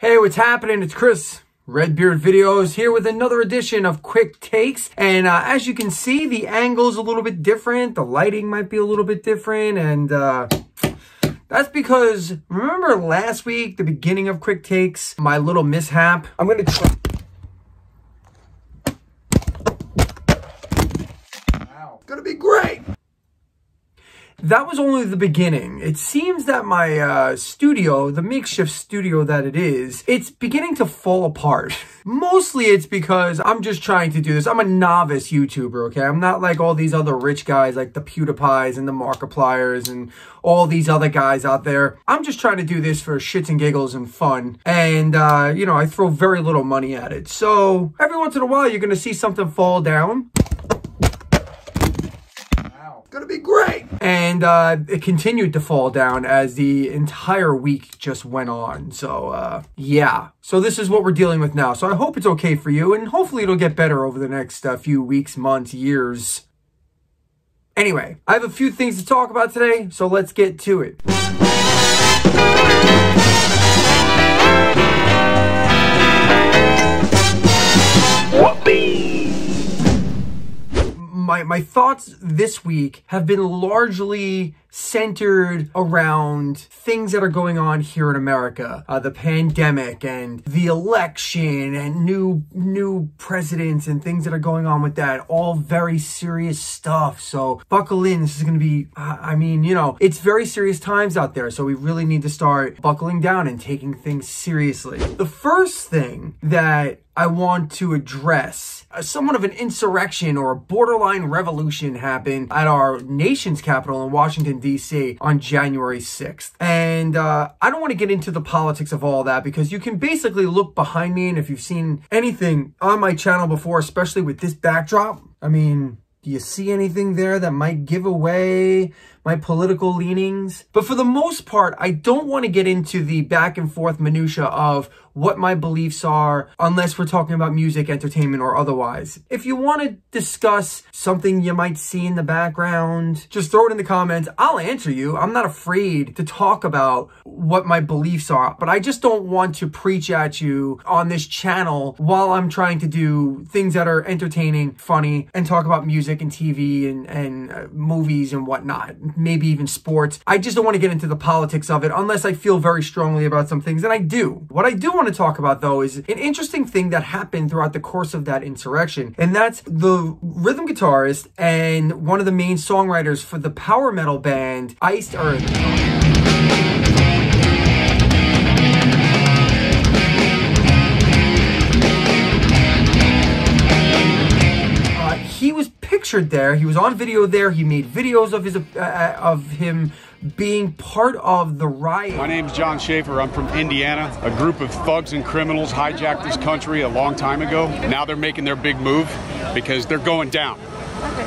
Hey, what's happening? It's Chris, Redbeard Videos, here with another edition of Quick Takes. And as you can see, the angle's a little bit different. The lighting might be a little bit different. And that's because, remember last week, the beginning of Quick Takes, my little mishap? I'm going to try. Wow. It's going to be great. That was only the beginning. It seems that my studio, the makeshift studio that it is, it's beginning to fall apart. Mostly it's because I'm just trying to do this. I'm a novice YouTuber, okay? I'm not like all these other rich guys like the PewDiePies and the Markipliers and all these other guys out there. I'm just trying to do this for shits and giggles and fun. And, you know, I throw very little money at it. So every once in a while, you're going to see something fall down. Gonna be great. And it continued to fall down as the entire week just went on. So yeah, so this is what we're dealing with now. So I hope it's okay for you, and hopefully it'll get better over the next few weeks, months, years. Anyway, I have a few things to talk about today, so let's get to it. Whoopee! My thoughts this week have been largely centered around things that are going on here in America. The pandemic and the election and new presidents and things that are going on with that. All very serious stuff. So buckle in. This is going to be, I mean, you know, it's very serious times out there. So we really need to start buckling down and taking things seriously. The first thing that I want to address, somewhat of an insurrection or a borderline revolution happened at our nation's capital in Washington, D.C. on January 6th. And I don't want to get into the politics of all that because you can basically look behind me, and if you've seen anything on my channel before, especially with this backdrop, I mean, do you see anything there that might give away my political leanings? But for the most part, I don't want to get into the back and forth minutia of what my beliefs are, unless we're talking about music, entertainment, or otherwise. If you want to discuss something you might see in the background, just throw it in the comments. I'll answer you. I'm not afraid to talk about what my beliefs are, but I just don't want to preach at you on this channel while I'm trying to do things that are entertaining, funny, and talk about music and TV and movies and whatnot. Maybe even sports. I just don't want to get into the politics of it unless I feel very strongly about some things, and I do. What I do want to talk about, though, is an interesting thing that happened throughout the course of that insurrection, and that's the rhythm guitarist and one of the main songwriters for the power metal band Iced Earth. He was pictured there. He was on video there. He made videos of his of him being part of the riot. My name's John Schaefer. I'm from Indiana. A group of thugs and criminals hijacked this country a long time ago. Now they're making their big move because they're going down.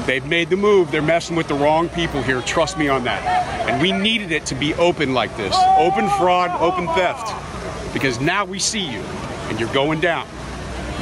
They've made the move. They're messing with the wrong people here. Trust me on that. And we needed it to be open like this. Open fraud, open theft. Because now we see you and you're going down.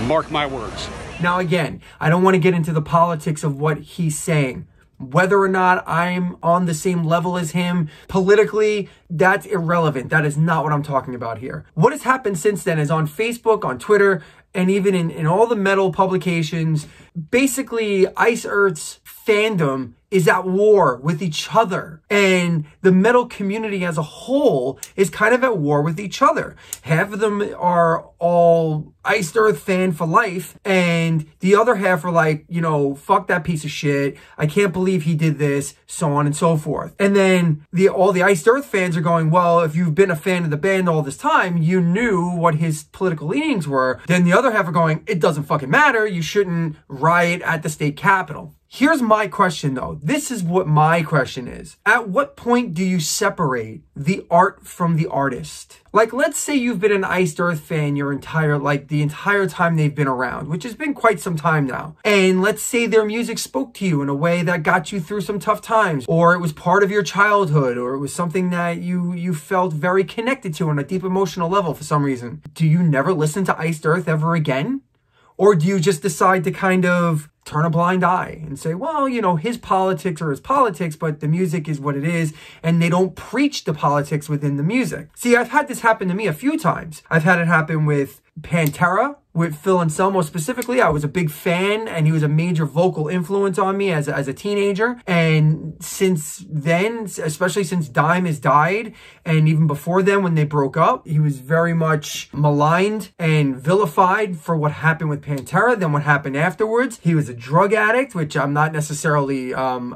Mark my words. Now, again, I don't want to get into the politics of what he's saying. Whether or not I'm on the same level as him politically, that's irrelevant. That is not what I'm talking about here. What has happened since then is on Facebook, on Twitter, and even in all the metal publications, basically Iced Earth's fandom is at war with each other. And the metal community as a whole is kind of at war with each other. Half of them are all Iced Earth fan for life, and the other half are like, you know, fuck that piece of shit. I can't believe he did this, so on and so forth. And then all the Iced Earth fans are going, well, if you've been a fan of the band all this time, you knew what his political leanings were. Then the other half are going, it doesn't fucking matter. You shouldn't riot at the state capitol. Here's my question, though. This is what my question is. At what point do you separate the art from the artist? Like, let's say you've been an Iced Earth fan the entire time they've been around, which has been quite some time now. And let's say their music spoke to you in a way that got you through some tough times, or it was part of your childhood, or it was something that you felt very connected to on a deep emotional level for some reason. Do you never listen to Iced Earth ever again? Or do you just decide to kind of turn a blind eye and say, well, you know, his politics are his politics, but the music is what it is. And they don't preach the politics within the music. See, I've had this happen to me a few times. I've had it happen with Pantera, with Phil Anselmo specifically. I was a big fan, and he was a major vocal influence on me as a teenager. And since then, especially since Dime has died, and even before then when they broke up, he was very much maligned and vilified for what happened with Pantera, then what happened afterwards. He was a drug addict, which I'm not necessarily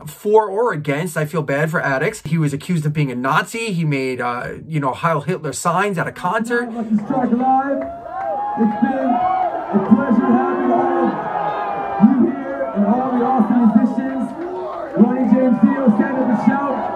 for or against. I feel bad for addicts. He was accused of being a Nazi. He made, you know, Heil Hitler signs at a concert. Lucky Strike Live. It's been a pleasure having all of you here and all the awesome musicians. Ronnie James Dio, stand up and shout.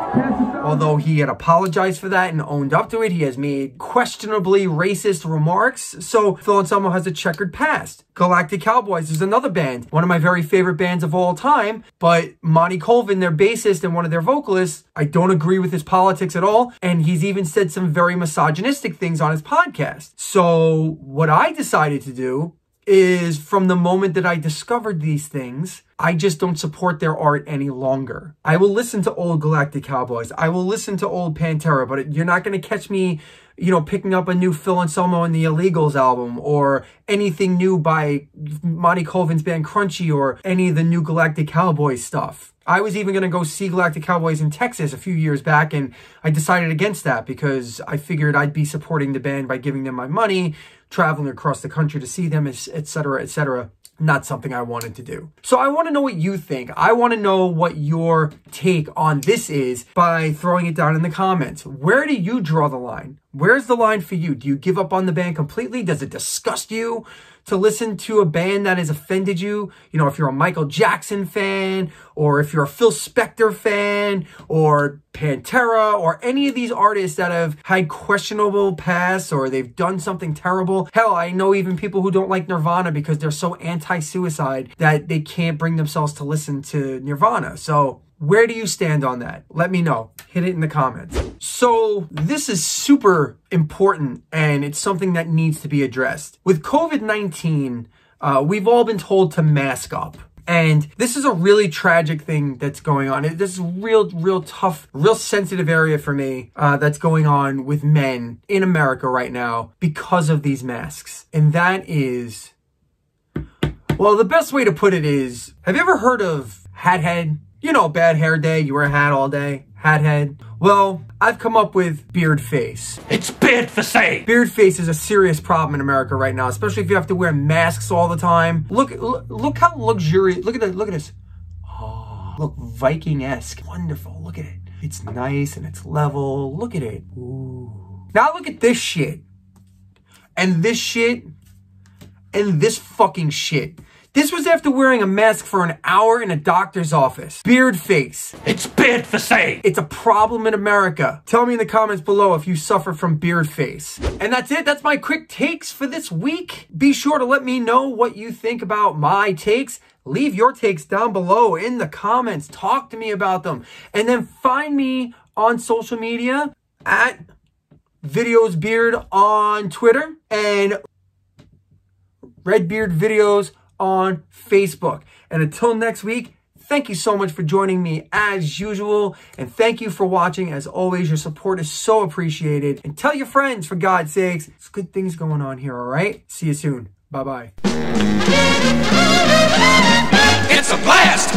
Although he had apologized for that and owned up to it, he has made questionably racist remarks. So Phil Anselmo has a checkered past. Galactic Cowboys is another band, one of my very favorite bands of all time. But Monty Colvin, their bassist and one of their vocalists, I don't agree with his politics at all. And he's even said some very misogynistic things on his podcast. So what I decided to do is, from the moment that I discovered these things, I just don't support their art any longer. I will listen to old Galactic Cowboys. I will listen to old Pantera, but you're not going to catch me, you know, picking up a new Phil Anselmo and the Illegals album, or anything new by Monty Colvin's band Crunchy, or any of the new Galactic Cowboys stuff. I was even going to go see Galactic Cowboys in Texas a few years back, and I decided against that because I figured I'd be supporting the band by giving them my money, traveling across the country to see them, etc., etc. Not something I wanted to do. So I want to know what you think. I want to know what your take on this is by throwing it down in the comments. Where do you draw the line? Where's the line for you? Do you give up on the band completely? Does it disgust you to listen to a band that has offended you? You know, if you're a Michael Jackson fan, or if you're a Phil Spector fan, or Pantera, or any of these artists that have had questionable pasts, or they've done something terrible. Hell, I know even people who don't like Nirvana because they're so anti-suicide that they can't bring themselves to listen to Nirvana. So where do you stand on that? Let me know. Hit it in the comments. So this is super important, and it's something that needs to be addressed. With COVID-19, we've all been told to mask up. And this is a really tragic thing that's going on. This is a real tough, real sensitive area for me that's going on with men in America right now because of these masks. And that is, well, the best way to put it is, have you ever heard of hat head? You know, bad hair day, you wear a hat all day, hat head. Well, I've come up with beard face. It's beard for say. Beard face is a serious problem in America right now, especially if you have to wear masks all the time. Look how luxurious, look at this. Oh, look, Viking-esque, wonderful, look at it. It's nice and it's level, look at it. Ooh. Now look at this shit. And this shit. And this fucking shit. This was after wearing a mask for an hour in a doctor's office. Beard face. It's beard for say. It's a problem in America. Tell me in the comments below if you suffer from beard face. And that's it. That's my quick takes for this week. Be sure to let me know what you think about my takes. Leave your takes down below in the comments. Talk to me about them. And then find me on social media at VideosBeard on Twitter and Redbeard Videos on Facebook. And until next week, thank you so much for joining me as usual. And thank you for watching. As always, your support is so appreciated. And tell your friends, for God's sakes. There's good things going on here, all right? See you soon. Bye-bye. It's a blast!